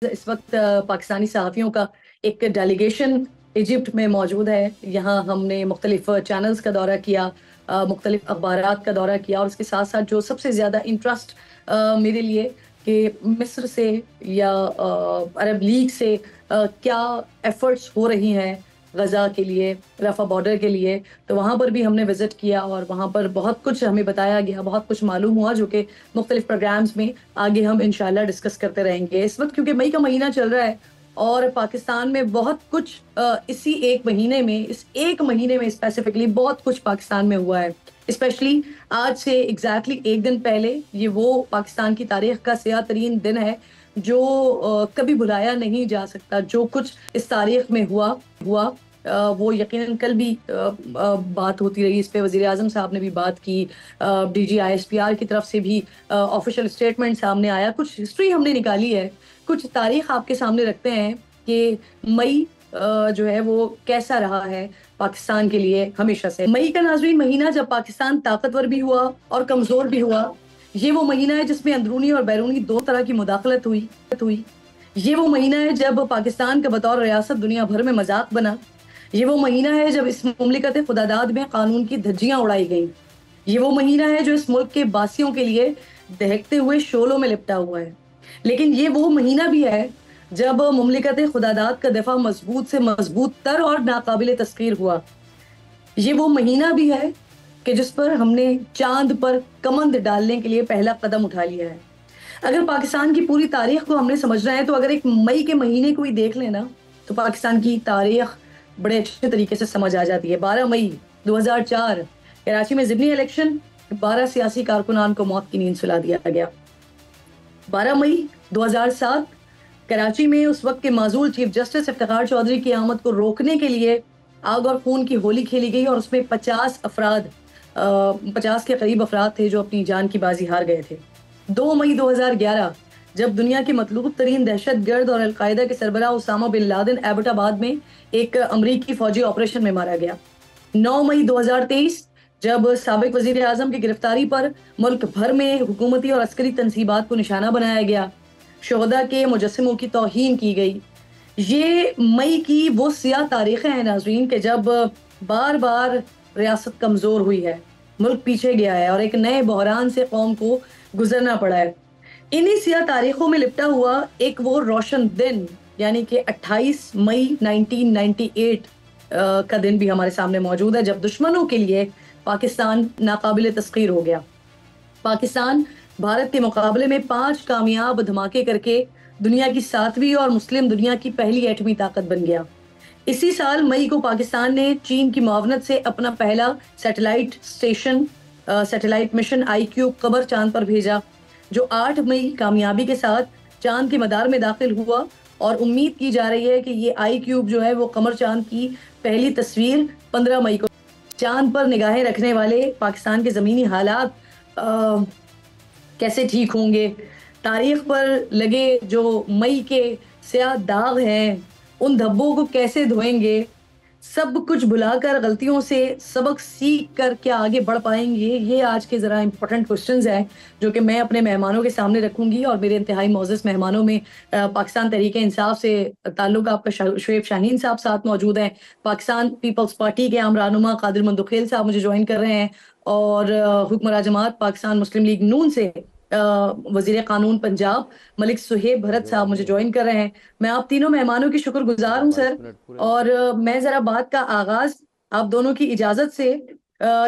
اس وقت پاکستانی صحافیوں کا ایک ڈیلیگیشن ایجپٹ میں موجود ہے. یہاں ہم نے مختلف چینلز کا دورہ کیا, مختلف اخبارات کا دورہ کیا, اور اس کے ساتھ ساتھ جو سب سے زیادہ انٹرسٹ میرے لیے کہ مصر سے یا عرب لیگ سے کیا ایفرٹس ہو رہی ہیں غزہ کے لیے, رفح بارڈر کے لیے, تو وہاں پر بھی ہم نے وزٹ کیا اور وہاں پر بہت کچھ ہمیں بتایا گیا, بہت کچھ معلوم ہوا, جو کہ مختلف پروگرامز میں آگے ہم انشاءاللہ ڈسکس کرتے رہیں گے. اس وقت کیونکہ مئی کا مہینہ چل رہا ہے اور پاکستان میں بہت کچھ اس ایک مہینے میں اسپیسیفکلی بہت کچھ پاکستان میں ہوا ہے. اسپیشلی آج سے ایگزیکٹلی ایک دن پہلے یہ وہ پاکستان کی تاریخ کا سیاہ ترین دن ہے جو کبھی بھلایا نہیں جا سکتا. جو کچھ اس تاریخ میں ہوا وہ یقیناً کل بھی بات ہوتی رہی اس پہ. وزیر اعظم صاحب نے بھی بات کی, ڈی جی ISPR کی طرف سے بھی آفیشیل اسٹیٹمنٹ سامنے آیا, کچھ ہسٹری ہم نے نکالی ہے, کچھ تاریخ آپ کے سامنے رکھتے ہیں کہ مئی جو ہے وہ کیسا رہا ہے پاکستان کے لیے ہمیشہ سے. مئی کا ناظرین مہینہ جب پاکستان طاقتور بھی ہوا اور کمزور بھی ہوا, یہ وہ مہینہ ہے جس میں اندرونی اور بیرونی دو طرح کی مداخلت ہوئی. یہ وہ مہینہ ہے جب پاکستان کا بطور ریاست دنیا بھر میں مذاق بنا. یہ وہ مہینہ ہے جب اس مملکت خداداد میں قانون کی دھجیاں اڑائی گئیں. یہ وہ مہینہ ہے جو اس ملک کے باسیوں کے لیے دہکتے ہوئے شعلوں میں لپٹا ہوا ہے. لیکن یہ وہ مہینہ بھی ہے جب مملکت خداداد کا دفاع مضبوط سے مضبوط تر اور ناقابل تسخیر ہوا. یہ وہ مہینہ بھی ہے کہ جس پر ہم نے چاند پر کمند ڈالنے کے لیے پہلا قدم اٹھا لیا ہے. اگر پاکستان کی پوری تاریخ کو ہم نے سمجھنا ہے تو اگر ایک مئی کے مہینے کو ہی دیکھ لینا تو پاکستان کی تاریخ بڑے اچھے طریقے سے سمجھ آ جاتی ہے. 12 مئی 2004 کراچی میں ضمنی الیکشن, 12 سیاسی کارکنان کو موت کی نیند سلا دیا گیا. 12 مئی 2007 کراچی میں اس وقت کے معزول چیف جسٹس افتخار چودھری کی آمد کو روکنے کے لیے آگ اور خون کی ہولی کھیلی گئی اور اس میں 50 کے قریب افراد تھے جو اپنی جان کی بازی ہار گئے تھے. 2 مئی 2011 جب دنیا کے مطلوب ترین دہشت گرد اور القاعدہ کے سربراہ اسامہ بن لادن ایبٹ آباد میں ایک امریکی فوجی آپریشن میں مارا گیا. 9 مئی 2023 جب سابق وزیر اعظم کی گرفتاری پر ملک بھر میں حکومتی اور عسکری تنصیبات کو نشانہ بنایا گیا, شہداء کے مجسموں کی توہین کی گئی. یہ مئی کی وہ سیاہ تاریخیں ہیں ناظرین کہ جب بار بار ریاست کمزور ہوئی ہے, ملک پیچھے گیا ہے اور ایک نئے بحران سے قوم کو گزرنا پڑا ہے. انہی سیاہ تاریخوں میں لپٹا ہوا ایک وہ روشن دن یعنی کہ 28 مئی 1998 کا دن بھی ہمارے سامنے موجود ہے جب دشمنوں کے لیے پاکستان ناقابل تسخیر ہو گیا. پاکستان بھارت کے مقابلے میں 5 کامیاب دھماکے کر کے دنیا کی 7ویں اور مسلم دنیا کی پہلی ایٹمی طاقت بن گیا. اسی سال مئی کو پاکستان نے چین کی معاونت سے اپنا پہلا سیٹلائٹ مشن IQ قمر چاند پر بھیجا, جو 8 مئی کامیابی کے ساتھ چاند کے مدار میں داخل ہوا, اور امید کی جا رہی ہے کہ یہ IQ جو ہے وہ قمر چاند کی پہلی تصویر 15 مئی کو. چاند پر نگاہیں رکھنے والے پاکستان کے زمینی حالات کیسے ٹھیک ہوں گے, تاریخ پر لگے جو مئی کے سیاہ داغ ہیں ان دھبوں کو کیسے دھوئیں گے, سب کچھ بھلا کر غلطیوں سے سبق سیکھ کر کیا آگے بڑھ پائیں گے, یہ آج کے ذرا امپورٹنٹ کوسچنز ہیں جو کہ میں اپنے مہمانوں کے سامنے رکھوں گی. اور میرے انتہائی معزز مہمانوں میں پاکستان تحریک انصاف سے تعلق آپ کا شعیب شاہین صاحب ساتھ موجود ہیں, پاکستان پیپلز پارٹی کے عام رہنما قادر مندخیل صاحب مجھے جوائن کر رہے ہیں, اور حکمراں جماعت پاکستان مسلم لیگ نون سے وزیر قانون پنجاب ملک سہیب بھرت صاحب مجھے جوائن کر رہے ہیں. میں آپ تینوں مہمانوں کی شکر گزار ہوں سر, اور میں ذرا بات کا آغاز آپ دونوں کی اجازت سے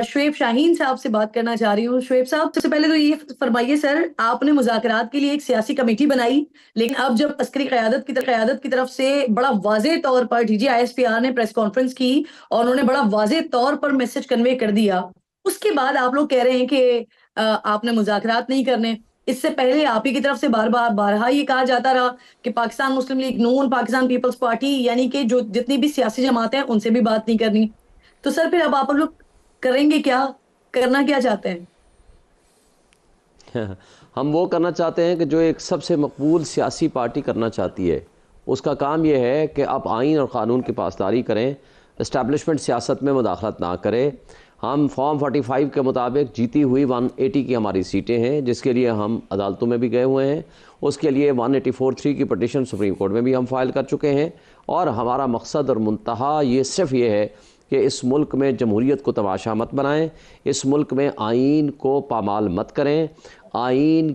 شعیب شاہین صاحب سے بات کرنا چاہ رہی ہوں. شعیب صاحب سب سے پہلے تو یہ فرمائیے سر, آپ نے مذاکرات کے لیے ایک سیاسی کمیٹی بنائی, لیکن اب جب عسکری قیادت کی طرف سے بڑا واضح طور پر DG ISPR نے پریس کانفرنس کی اور انہوں نے بڑا واضح طور پر میسج کنوے کر دیا, اس کے بعد آپ لوگ کہہ رہے ہیں کہ آپ نے مذاکرات نہیں کرنے. اس سے پہلے آپ ہی کی طرف سے بارہا یہ کہا جاتا رہا کہ پاکستان مسلم لیگ نون, پاکستان پیپلز پارٹی یعنی کہ جو جتنی بھی سیاسی جماعتیں ہیں ان سے بھی بات نہیں کرنی. تو سر پھر اب آپ لوگ کریں گے کیا, کرنا کیا چاہتے ہیں؟ ہم وہ کرنا چاہتے ہیں کہ جو ایک سب سے مقبول سیاسی پارٹی کرنا چاہتی ہے. اس کا کام یہ ہے کہ آپ آئین اور قانون کی پاسداری کریں, اسٹیبلشمنٹ سیاست میں مداخلت نہ کرے. ہم فارم 45 کے مطابق جیتی ہوئی 180 کی ہماری سیٹیں ہیں جس کے لیے ہم عدالتوں میں بھی گئے ہوئے ہیں, اس کے لیے 184(3) کی پٹیشن سپریم کورٹ میں بھی ہم فائل کر چکے ہیں، اور ہمارا مقصد اور منتہا یہ صرف یہ ہے کہ اس ملک میں جمہوریت کو تماشا مت بنائیں، اس ملک میں آئین کو پامال مت کریں، آئین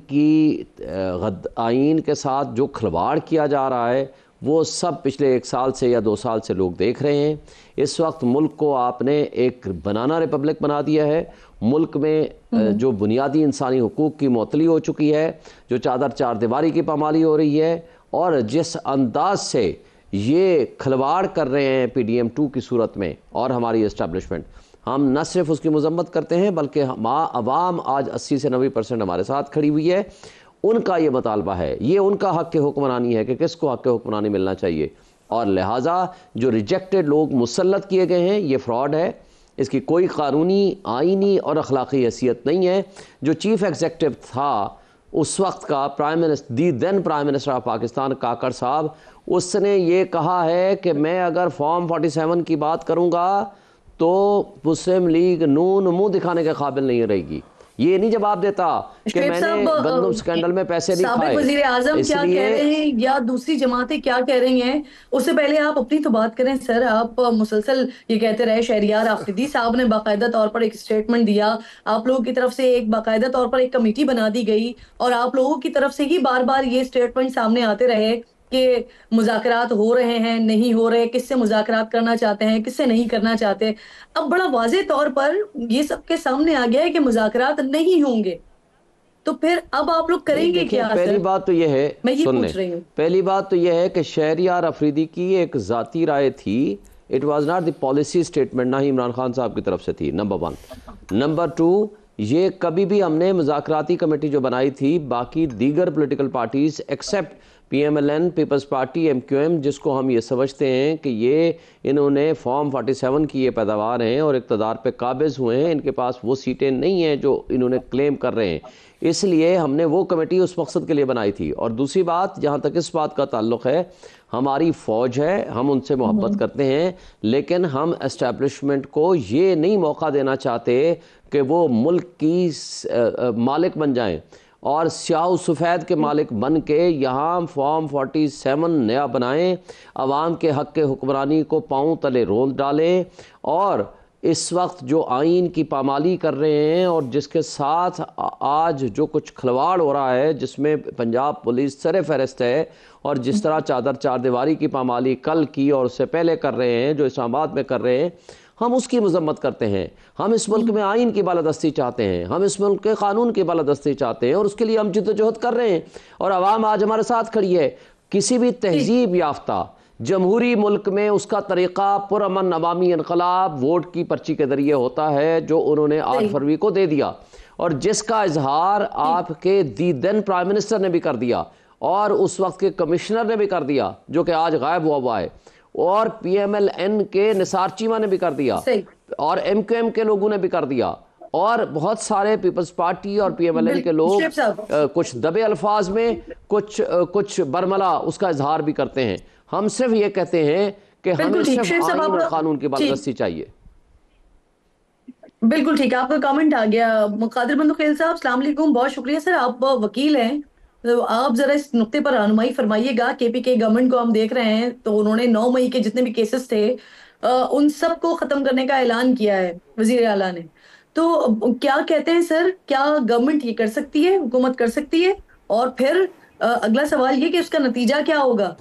کے ساتھ جو کھلواڑ کیا جا رہا ہے وہ سب پچھلے 1 سال سے یا 2 سال سے لوگ دیکھ رہے ہیں۔ اس وقت ملک کو آپ نے ایک بنانا ریپبلک بنا دیا ہے، ملک میں جو بنیادی انسانی حقوق کی معطلی ہو چکی ہے، جو چار دیواری کی پامالی ہو رہی ہے، اور جس انداز سے یہ کھلواڑ کر رہے ہیں PDM2 کی صورت میں اور ہماری اسٹیبلشمنٹ، ہم نہ صرف اس کی مذمت کرتے ہیں بلکہ عوام آج 80 سے 90% ہمارے ساتھ کھڑی ہوئی ہے۔ ان کا یہ مطالبہ ہے، یہ ان کا حق حکمرانی ہے کہ کس کو حق حکمرانی ملنا چاہیے، اور لہٰذا جو ریجیکٹڈ لوگ مسلط کیے گئے ہیں یہ فراڈ ہے، اس کی کوئی قانونی، آئینی اور اخلاقی حیثیت نہیں ہے۔ جو چیف ایگزیکٹو تھا اس وقت کا then prime minister of Pakistan Kakar صاحب، اس نے یہ کہا ہے کہ میں اگر فارم 47 کی بات کروں گا تو مسلم لیگ نون منہ دکھانے کے قابل نہیں رہے گی۔ یہ نہیں جواب دیتا کہ میں نے گندم سکینڈل میں پیسے نہیں کھائے۔ سابق وزیر اعظم کیا کہہ رہے ہیں یا دوسری جماعتیں کیا کہہ رہی ہیں، اس سے پہلے آپ اپنی تو بات کریں سر۔ آپ مسلسل یہ کہتے رہے، شہریار آفریدی صاحب نے باقاعدہ طور پر ایک سٹیٹمنٹ دیا، آپ لوگوں کی طرف سے ایک باقاعدہ طور پر ایک کمیٹی بنا دی گئی، اور آپ لوگوں کی طرف سے ہی بار بار یہ سٹیٹمنٹ سامنے آتے رہے کہ مذاکرات ہو رہے ہیں، نہیں ہو رہے، کس سے مذاکرات کرنا چاہتے ہیں، کس سے نہیں کرنا چاہتے۔ اب بڑا واضح طور پر یہ سب کے سامنے آ گیا ہے کہ مذاکرات نہیں ہوں گے، تو پھر اب آپ لوگ کریں گے کیا؟ پہلی بات تو یہ ہے، میں یہ پوچھ رہی ہوں، پہلی بات تو یہ ہے کہ شہریار افریدی کی ایک ذاتی رائے تھی، it was not the policy statement, نہ ہی عمران خان صاحب کی طرف سے تھی، نمبر 1۔ نمبر 2، یہ کبھی بھی ہم نے مذاکراتی کمیٹی جو بنائی تھی باقی دیگر political parties except PMLN، Peoples Party, MQM، جس کو ہم یہ سمجھتے ہیں کہ یہ انہوں نے فارم 47 کی یہ پیداوار ہیں اور اقتدار پہ قابض ہوئے ہیں، ان کے پاس وہ سیٹیں نہیں ہیں جو انہوں نے کلیم کر رہے ہیں، اس لیے ہم نے وہ کمیٹی اس مقصد کے لیے بنائی تھی۔ اور دوسری بات، جہاں تک اس بات کا تعلق ہے، ہماری فوج ہے، ہم ان سے محبت کرتے ہیں، لیکن ہم اسٹیبلشمنٹ کو یہ نہیں موقع دینا چاہتے کہ وہ ملک کی مالک بن جائیں اور سیاہ و سفید کے مالک بن کے یہاں فارم 47 نیا بنائیں، عوام کے حق حکمرانی کو پاؤں تلے روند ڈالیں، اور اس وقت جو آئین کی پامالی کر رہے ہیں اور جس کے ساتھ آج جو کچھ کھلواڑ ہو رہا ہے، جس میں پنجاب پولیس سر فہرست ہے، اور جس طرح چار دیواری کی پامالی کل کی اور اس سے پہلے کر رہے ہیں، جو اسلام آباد میں کر رہے ہیں، ہم اس کی مذمت کرتے ہیں۔ ہم اس ملک میں آئین کی بالادستی چاہتے ہیں، ہم اس ملک کے قانون کی بالادستی چاہتے ہیں، اور اس کے لیے ہم جد و جہد کر رہے ہیں، اور عوام آج ہمارے ساتھ کھڑی ہے۔ کسی بھی تہذیب یافتہ جمہوری ملک میں اس کا طریقہ پرامن عوامی انقلاب ووٹ کی پرچی کے ذریعے ہوتا ہے، جو انہوں نے 8 فروری کو دے دیا، اور جس کا اظہار آپ کے دین پرائم منسٹر نے بھی کر دیا، اور اس وقت کے کمشنر نے بھی کر دیا جو کہ آج غائب ہوا ہے، اور PMLN کے نثار چیمہ نے بھی کر دیا، اور MQM کے لوگوں نے بھی کر دیا، اور بہت سارے پیپلز پارٹی اور PMLN کے لوگ کچھ دبے الفاظ میں کچھ برملا اس کا اظہار بھی کرتے ہیں۔ ہم صرف یہ کہتے ہیں کہ ہمیں صرف آئین اور قانون کی بالادستی چاہیے۔ بالکل ٹھیک ہے، آپ کا کامنٹ آ گیا۔ قادر بندو خیل صاحب السلام علیکم، بہت شکریہ سر، آپ وکیل ہیں، آپ ذرا اس نقطے پر رہنمائی فرمائیے گا۔ KPK گورنمنٹ کو ہم دیکھ رہے ہیں تو انہوں نے 9 مئی کے جتنے بھی کیسز تھے ان سب کو ختم کرنے کا اعلان کیا ہے وزیر اعلیٰ نے، تو کیا کہتے ہیں سر، کیا گورنمنٹ یہ کر سکتی ہے، حکومت کر سکتی ہے؟ اور پھر اگلا سوال یہ کہ اس کا نتیجہ کیا ہوگا؟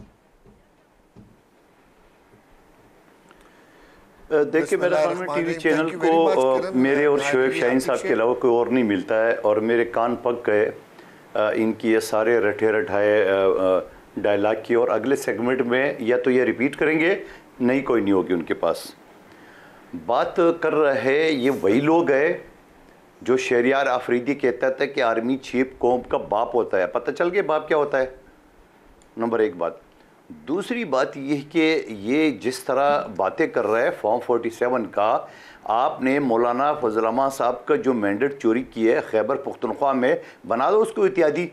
دیکھیں، میرا خیال میں ٹی وی چینل کو میرے اور شعیب شاہین صاحب کے علاوہ کوئی اور نہیں ملتا ہے، اور میرے کان پک گئے ان کی یہ سارے رٹے رٹھائے ڈائلاگ کی، اور اگلے سیگمنٹ میں یا تو یہ ریپیٹ کریں گے، نہیں کوئی نہیں ہوگی ان کے پاس۔ بات کر رہے یہ وہی لوگ ہیں جو شہریار آفریدی کہتا تھا کہ آرمی چیف قوم کا باپ ہوتا ہے۔ پتہ چل گیا باپ کیا ہوتا ہے، نمبر 1 بات۔ دوسری بات یہ کہ یہ جس طرح باتیں کر رہا ہے فارم 47 کا، آپ نے مولانا فضل الرحمان صاحب کا جو مینڈیٹ چوری کی ہے خیبر پختونخوا میں، بنا دو اس کو اتحادی،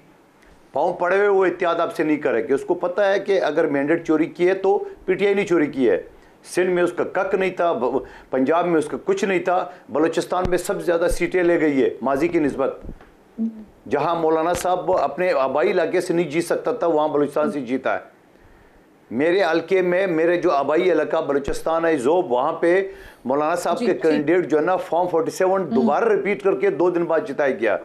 پاؤں پڑے ہوئے وہ اتحاد آپ سے نہیں کرے کہ اس کو پتہ ہے کہ اگر مینڈیٹ چوری کی ہے تو PTI نے چوری کی ہے۔ سندھ میں اس کا کک نہیں تھا، پنجاب میں اس کا کچھ نہیں تھا، بلوچستان میں سب سے زیادہ سیٹیں لے گئی ہے ماضی کی نسبت۔ جہاں مولانا صاحب اپنے آبائی علاقے سے نہیں جیت سکتا تھا وہاں بلوچستان سے جیتا ہے. میرے حلقے میں میرے جو آبائی علاقہ بلوچستان ہے زوب وہاں پہ مولانا صاحب کے کینڈیڈیٹ جو ہے نا فارم 47 دوبارہ ریپیٹ کر کے 2 دن بعد جتایا گیا.